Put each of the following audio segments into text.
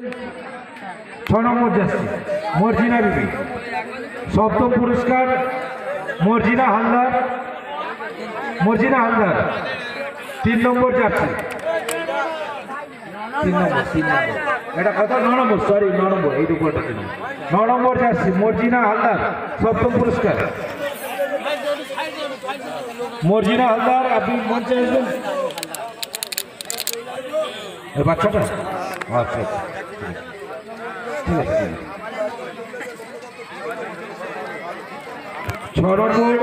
6 নম্বর jersey Marjina বিবি। সপ্তম পুরস্কার মর্জিনা হালদার। 3 নম্বর jersey. 3 নম্বর এটা কত? 9 নম্বর, সরি 9 নম্বর, এই দুপুরটা 9 নম্বর জার্সি মর্জিনা হালদার, সপ্তম পুরস্কার। মর্জিনা হালদার, আপনি মঞ্চে আসবেন। বাচ্চাটা আচ্ছা ঠিক আছে। 6 নম্বর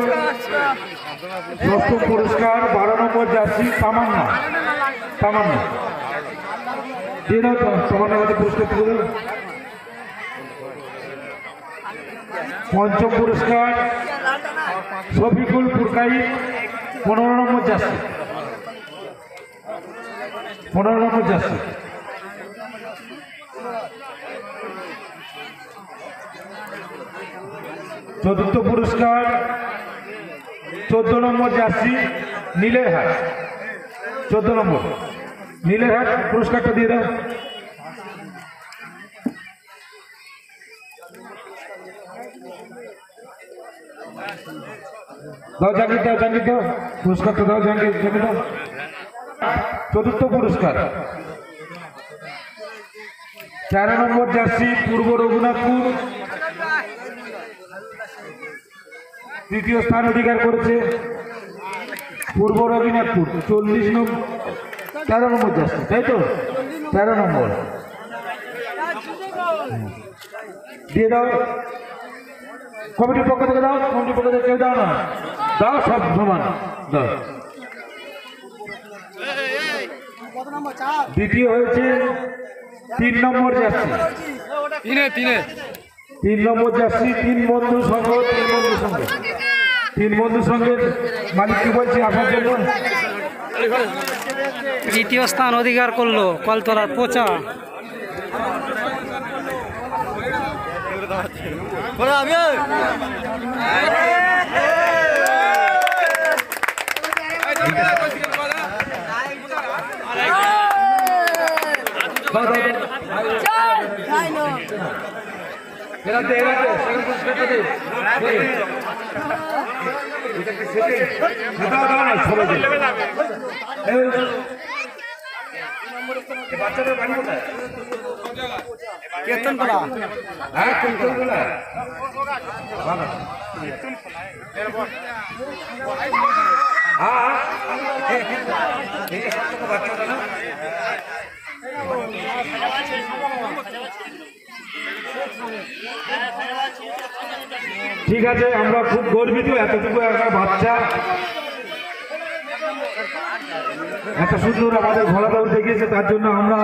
সপ্তম পুরস্কার 12 নম্বর জার্সি তামান্না। দিয়ে দাও তামান্না হাতে পুরস্কার তুলে দাও। পঞ্চম পুরস্কার শফিকুল পুরকাই 15 নম্বর জার্সি। 15 নম্বর জার্সি। চতুর্থ পুরস্কার 14 নম্বর জার্সি নীলের হাট। 14 নম্বর নীলের হাট, পুরস্কারটা দিয়ে দাও। জাঙ্গির দাও পুরস্কারটা দাও, জাঙ্গির দাও। চতুর্থ পুরস্কার 13 নম্বর জার্সি পূর্ব রঘুনাথপুর, তৃতীয় স্থান অধিকার করেছে পূর্ব রঘুনাথপুর। 13 নম্বর জার্সি, তাই তো? 13 নম্বর দিয়ে দাও। কমিটির পক্ষ থেকে দাও, কমিটির পক্ষ থেকে কেউ দাও না, দাও সব সমান দাও। দ্বিতীয় হয়েছে 3 নম্বর জার্সি। 3 নম্বর জার্সি 3 বন্ধু সংঘ। 3 বন্ধু সংঘের মালিককে বলছি আসার জন্য। দ্বিতীয় স্থান অধিকার করলো কলতলার পোচা। বাচ্চাদের বাড়ি কোথায়? কীর্তনপাড়া। হ্যাঁ কীর্তনপাড়া। ঠিক আছে, আমরা খুব গর্বিত এতটুকু একটা বাচ্চা এত সুন্দর আমাদের ঘোড়া দৌড় দেখিয়েছে, তার জন্য আমরা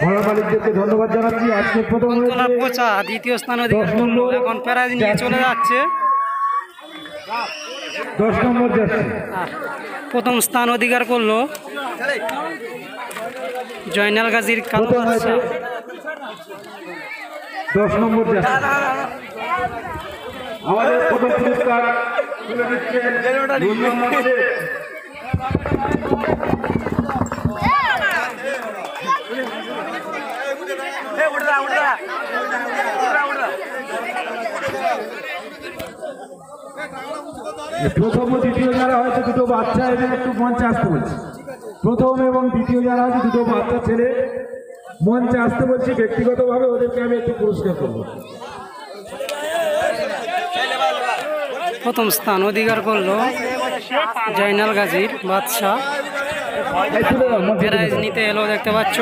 ঘোড়া মালিকদেরকে ধন্যবাদ জানাচ্ছি। আজকে প্রথম পোচা দ্বিতীয় স্থান অধিকার করলো, এখন প্রাইজ নিয়ে চলে যাচ্ছে। 10 নম্বর জার্সি প্রথম স্থান অধিকার করলো জয়নাল গাজীর কালো বাচ্চা। 10 নম্বর জার্সি আমাদের প্রথম পুরস্কার তুলে দিচ্ছেন 2 নম্বর প্রথম ও দ্বিতীয় যারা হয়তো দুটো বাচ্চা এদের একটু মঞ্চে আসতে বলছি। প্রথম এবং দ্বিতীয় যারা আছে দুটো বাচ্চা ছেলে মঞ্চে আসতে বলছি, ব্যক্তিগতভাবে ওদেরকে আমি একটু পুরস্কার করবো। প্রথম স্থান অধিকার করলো জয়নাল গাজীর বাদশা। প্রাইজ নিতে এলো, দেখতে পাচ্ছ।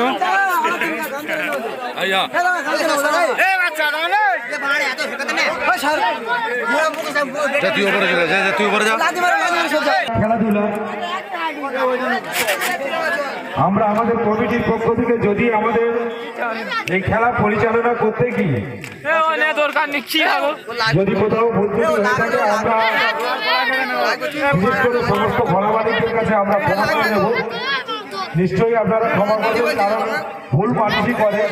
খেলাধুলা আমরা আমাদের কমিটির পক্ষ থেকে যদি আমাদের এই খেলা পরিচালনা করতে গিয়ে যদি কোথাও ভুল হয়ে থাকে, আমরা বিশেষ করে সমস্ত ঘোড়া মালিকদের কাছে আমরা ক্ষমা করে নেব। নিশ্চয়ই আপনারা ক্ষমা করবেন, কারণ ভুল মানুষই করে।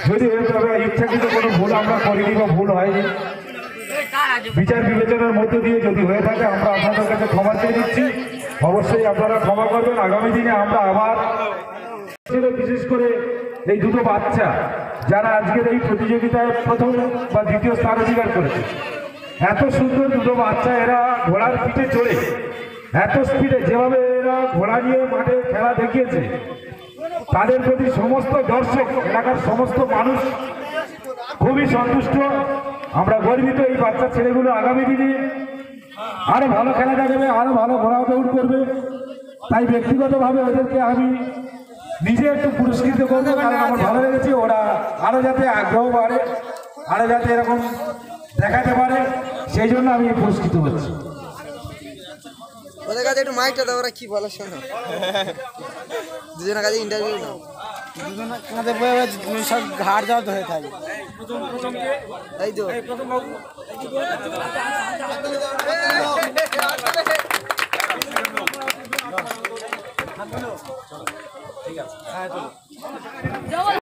যদি তবে ইচ্ছাকৃত কোনো ভুল আমরা করিনি বা ভুল হয়নি, বিচার বিবেচনার মধ্য দিয়ে যদি হয়ে থাকে আমরা আপনাদের কাছে ক্ষমা চেয়ে দিচ্ছি। অবশ্যই আপনারা ক্ষমা করবেন। আগামী দিনে আমরা আবার বিশেষ করে এই দুটো বাচ্চা যারা আজকের এই প্রতিযোগিতায় প্রথম বা দ্বিতীয় স্থান অধিকার করেছে। এত সুন্দর দুটো বাচ্চা, এরা ঘোড়ার পিঠে চড়ে এত স্পিডে যেভাবে এরা ঘোড়া নিয়ে মাঠে খেলা দেখিয়েছে, তাদের প্রতি সমস্ত দর্শক, এলাকার সমস্ত মানুষ খুবই সন্তুষ্ট। আমরা গর্বিত এই বাচ্চা ছেলেগুলো আগামী দিনে আরো ভালো খেলা দেখাবে, আরো ভালো ঘোড়া দৌড় করবে। তাই ব্যক্তিগতভাবে ওদেরকে আমি নিজে একটু পুরস্কৃত করবো, কারণ আমার ভালো লেগেছে। ওরা আরো যাতে আগ্রহ বাড়ে, আরো যাতে এরকম দেখাতে পারে, সেই জন্য আমি পুরস্কৃত হচ্ছি। ওদের কাছে একটু মাইকটা দাও, ওরা কি বলে শোনো। দুজনের কাছে ইন্টারভিউ নাও। দুজনের কাছে সব ঘাড় দর্দ হয়ে থাকে। এই তো